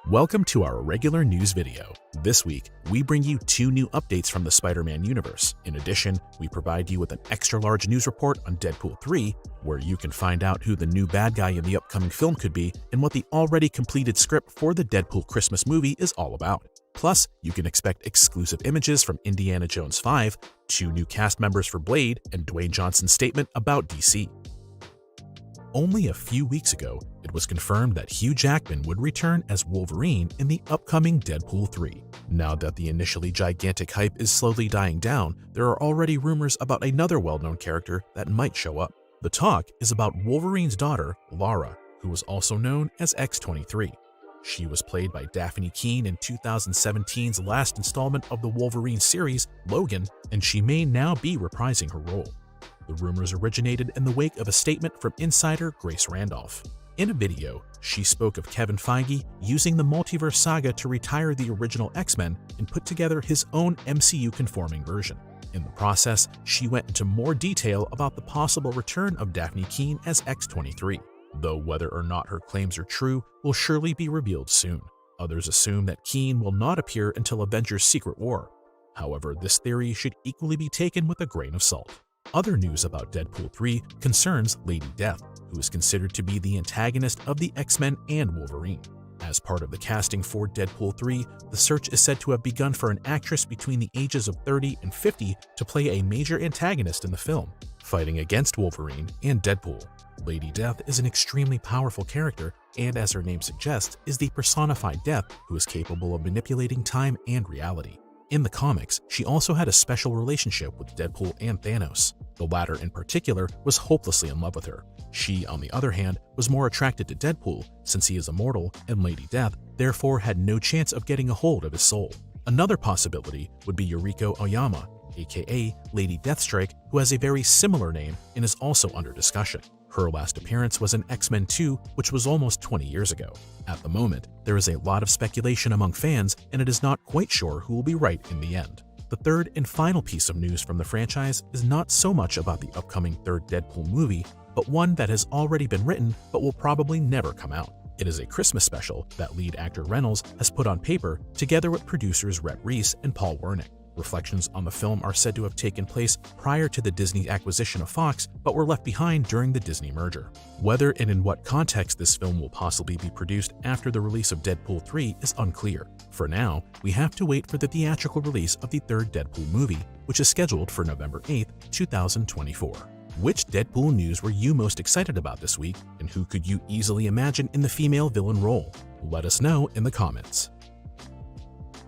Welcome to our regular news video. This week, we bring you 2 new updates from the Spider-Man universe. In addition, we provide you with an extra-large news report on Deadpool 3, where you can find out who the new bad guy in the upcoming film could be and what the already completed script for the Deadpool Christmas movie is all about. Plus, you can expect exclusive images from Indiana Jones 5, 2 new cast members for Blade, and Dwayne Johnson's statement about DC. Only a few weeks ago, it was confirmed that Hugh Jackman would return as Wolverine in the upcoming Deadpool 3. Now that the initially gigantic hype is slowly dying down, there are already rumors about another well-known character that might show up. The talk is about Wolverine's daughter, Lara, who was also known as X-23. She was played by Daphne Keane in 2017's last installment of the Wolverine series, Logan, and she may now be reprising her role. The rumors originated in the wake of a statement from insider Grace Randolph. In a video, she spoke of Kevin Feige using the multiverse saga to retire the original X-Men and put together his own MCU-conforming version. In the process, she went into more detail about the possible return of Daphne Keane as X-23, though whether or not her claims are true will surely be revealed soon. Others assume that Keane will not appear until Avengers: Secret War. However, this theory should equally be taken with a grain of salt. Other news about Deadpool 3 concerns Lady Death, who is considered to be the antagonist of the X-Men and Wolverine. As part of the casting for Deadpool 3, the search is said to have begun for an actress between the ages of 30 and 50 to play a major antagonist in the film, fighting against Wolverine and Deadpool. Lady Death is an extremely powerful character and, as her name suggests, is the personified Death who is capable of manipulating time and reality. In the comics, she also had a special relationship with Deadpool and Thanos. The latter in particular was hopelessly in love with her. She, on the other hand, was more attracted to Deadpool since he is immortal and Lady Death therefore had no chance of getting a hold of his soul. Another possibility would be Yuriko Oyama, aka Lady Deathstrike, who has a very similar name and is also under discussion. Her last appearance was in X-Men 2, which was almost 20 years ago. At the moment, there is a lot of speculation among fans, and it is not quite sure who will be right in the end. The third and final piece of news from the franchise is not so much about the upcoming third Deadpool movie, but one that has already been written but will probably never come out. It is a Christmas special that lead actor Reynolds has put on paper together with producers REDDREZ and Paul Wernick. Reflections on the film are said to have taken place prior to the Disney acquisition of Fox, but were left behind during the Disney merger. Whether and in what context this film will possibly be produced after the release of Deadpool 3 is unclear. For now, we have to wait for the theatrical release of the third Deadpool movie, which is scheduled for November 8, 2024. Which Deadpool news were you most excited about this week, and who could you easily imagine in the female villain role? Let us know in the comments.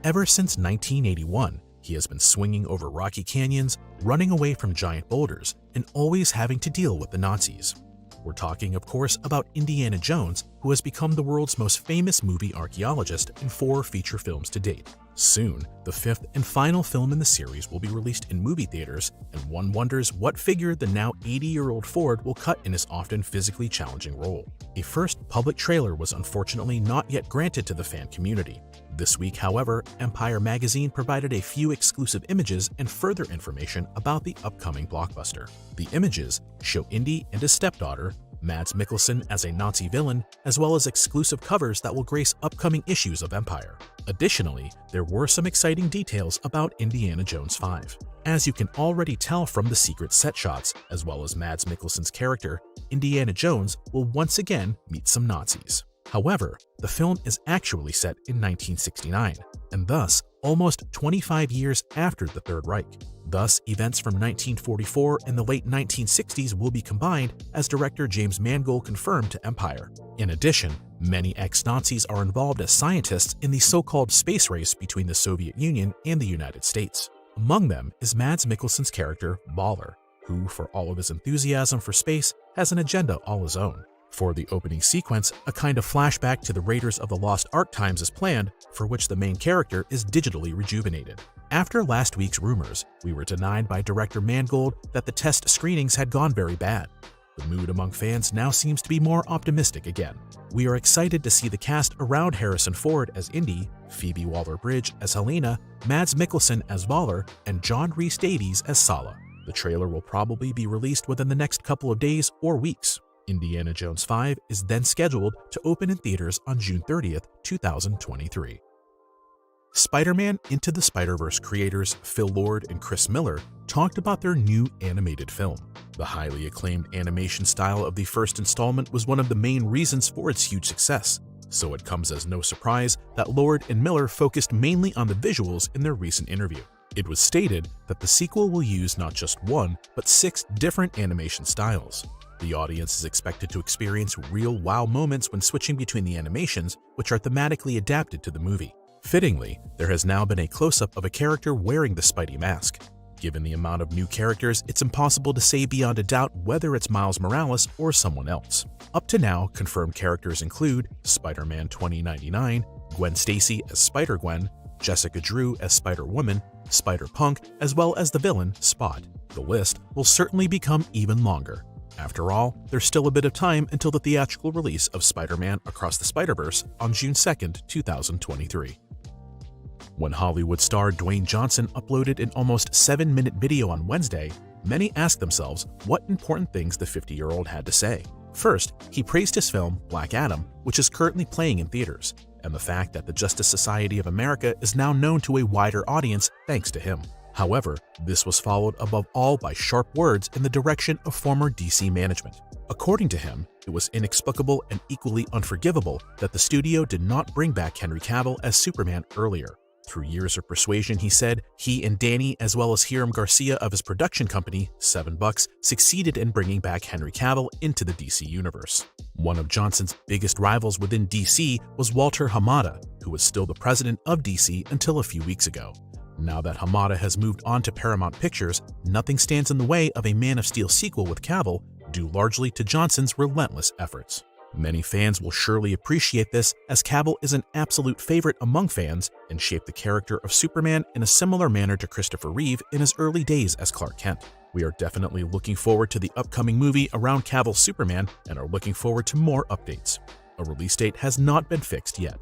Ever since 1981, he has been swinging over rocky canyons, running away from giant boulders, and always having to deal with the Nazis. We're talking, of course, about Indiana Jones, who has become the world's most famous movie archaeologist in 4 feature films to date. Soon, the 5th and final film in the series will be released in movie theaters, and one wonders what figure the now 80-year-old Ford will cut in his often physically challenging role. A first public trailer was unfortunately not yet granted to the fan community. This week, however, Empire magazine provided a few exclusive images and further information about the upcoming blockbuster. The images show Indy and his stepdaughter, Mads Mikkelsen as a Nazi villain, as well as exclusive covers that will grace upcoming issues of Empire. Additionally, there were some exciting details about Indiana Jones 5. As you can already tell from the secret set shots, as well as Mads Mikkelsen's character, Indiana Jones will once again meet some Nazis. However, the film is actually set in 1969, and thus almost 25 years after the Third Reich. Thus, events from 1944 and the late 1960s will be combined, as director James Mangold confirmed to Empire. In addition, many ex-Nazis are involved as scientists in the so-called space race between the Soviet Union and the United States. Among them is Mads Mikkelsen's character, Baller, who, for all of his enthusiasm for space, has an agenda all his own. For the opening sequence, a kind of flashback to the Raiders of the Lost Ark times is planned, for which the main character is digitally rejuvenated. After last week's rumors, we were denied by director Mangold that the test screenings had gone very bad. The mood among fans now seems to be more optimistic again. We are excited to see the cast around Harrison Ford as Indy, Phoebe Waller-Bridge as Helena, Mads Mikkelsen as Baller, and John Rhys-Davies as Sala. The trailer will probably be released within the next couple of days or weeks. Indiana Jones 5 is then scheduled to open in theaters on June 30th, 2023. Spider-Man Into the Spider-Verse creators Phil Lord and Chris Miller talked about their new animated film. The highly acclaimed animation style of the first installment was one of the main reasons for its huge success, so it comes as no surprise that Lord and Miller focused mainly on the visuals in their recent interview. It was stated that the sequel will use not just one, but 6 different animation styles. The audience is expected to experience real wow moments when switching between the animations, which are thematically adapted to the movie. Fittingly, there has now been a close-up of a character wearing the Spidey mask. Given the amount of new characters, it's impossible to say beyond a doubt whether it's Miles Morales or someone else. Up to now, confirmed characters include Spider-Man 2099, Gwen Stacy as Spider-Gwen, Jessica Drew as Spider-Woman, Spider-Punk, as well as the villain, Spot. The list will certainly become even longer. After all, there's still a bit of time until the theatrical release of Spider-Man Across the Spider-Verse on June 2nd, 2023. When Hollywood star Dwayne Johnson uploaded an almost 7-minute video on Wednesday, many asked themselves what important things the 50-year-old had to say. First, he praised his film, Black Adam, which is currently playing in theaters, and the fact that the Justice Society of America is now known to a wider audience thanks to him. However, this was followed above all by sharp words in the direction of former DC management. According to him, it was inexplicable and equally unforgivable that the studio did not bring back Henry Cavill as Superman earlier. Through years of persuasion, he said, he and Danny, as well as Hiram Garcia of his production company, $7, succeeded in bringing back Henry Cavill into the DC universe. One of Johnson's biggest rivals within DC was Walter Hamada, who was still the president of DC until a few weeks ago. Now that Hamada has moved on to Paramount Pictures, nothing stands in the way of a Man of Steel sequel with Cavill, due largely to Johnson's relentless efforts. Many fans will surely appreciate this, as Cavill is an absolute favorite among fans and shaped the character of Superman in a similar manner to Christopher Reeve in his early days as Clark Kent. We are definitely looking forward to the upcoming movie around Cavill's Superman and are looking forward to more updates. A release date has not been fixed yet.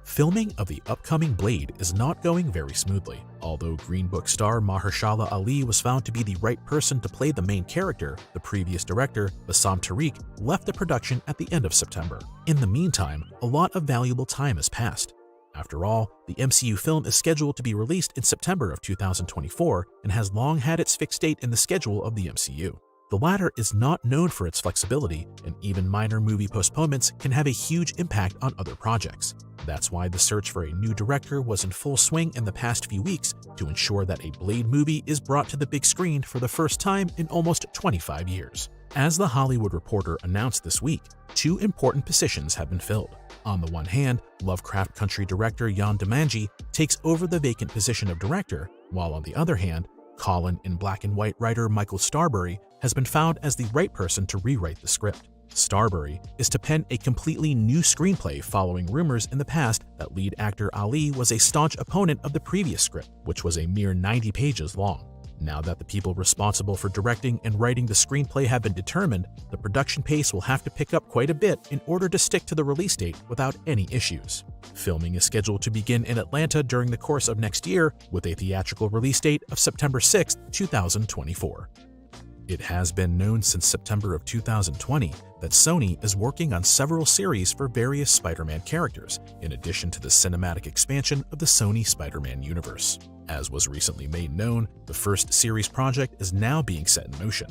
Filming of the upcoming Blade is not going very smoothly. Although Green Book star Mahershala Ali was found to be the right person to play the main character, the previous director, Bassam Tariq, left the production at the end of September. In the meantime, a lot of valuable time has passed. After all, the MCU film is scheduled to be released in September of 2024 and has long had its fixed date in the schedule of the MCU. The latter is not known for its flexibility, and even minor movie postponements can have a huge impact on other projects. That's why the search for a new director was in full swing in the past few weeks to ensure that a Blade movie is brought to the big screen for the first time in almost 25 years. As The Hollywood Reporter announced this week, 2 important positions have been filled. On the one hand, Lovecraft Country director Jan Demanji takes over the vacant position of director, while on the other hand, Colin and Black and White writer Michael Starbury has been found as the right person to rewrite the script. Starbury is to pen a completely new screenplay following rumors in the past that lead actor Ali was a staunch opponent of the previous script, which was a mere 90 pages long. Now that the people responsible for directing and writing the screenplay have been determined, the production pace will have to pick up quite a bit in order to stick to the release date without any issues. Filming is scheduled to begin in Atlanta during the course of next year, with a theatrical release date of September 6, 2024. It has been known since September of 2020 that Sony is working on several series for various Spider-Man characters, in addition to the cinematic expansion of the Sony Spider-Man universe. As was recently made known, the first series project is now being set in motion.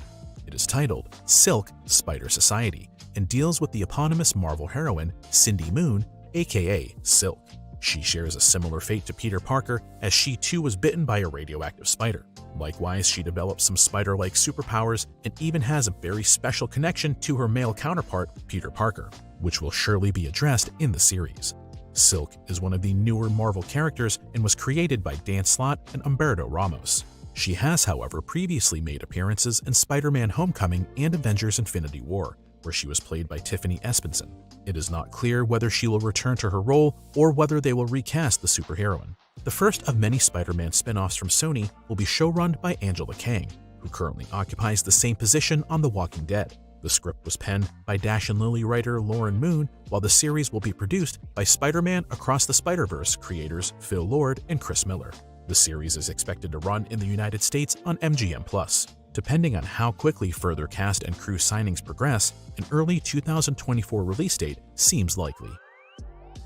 It is titled Silk Spider Society and deals with the eponymous Marvel heroine Cindy Moon, aka Silk. She shares a similar fate to Peter Parker, as she too was bitten by a radioactive spider. Likewise, she develops some spider-like superpowers and even has a very special connection to her male counterpart, Peter Parker, which will surely be addressed in the series. Silk is one of the newer Marvel characters and was created by Dan Slott and Humberto Ramos. She has, however, previously made appearances in Spider-Man Homecoming and Avengers Infinity War, where she was played by Tiffany Espenson. It is not clear whether she will return to her role or whether they will recast the superheroine. The first of many Spider-Man spin-offs from Sony will be showrun by Angela Kang, who currently occupies the same position on The Walking Dead. The script was penned by Dash and Lily writer Lauren Moon, while the series will be produced by Spider-Man Across the Spider-Verse creators Phil Lord and Chris Miller. The series is expected to run in the United States on MGM+. Depending on how quickly further cast and crew signings progress, an early 2024 release date seems likely.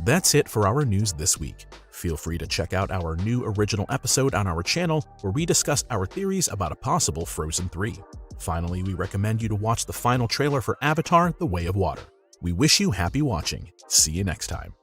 That's it for our news this week. Feel free to check out our new original episode on our channel where we discuss our theories about a possible Frozen 3. Finally, we recommend you to watch the final trailer for Avatar: The Way of Water. We wish you happy watching. See you next time.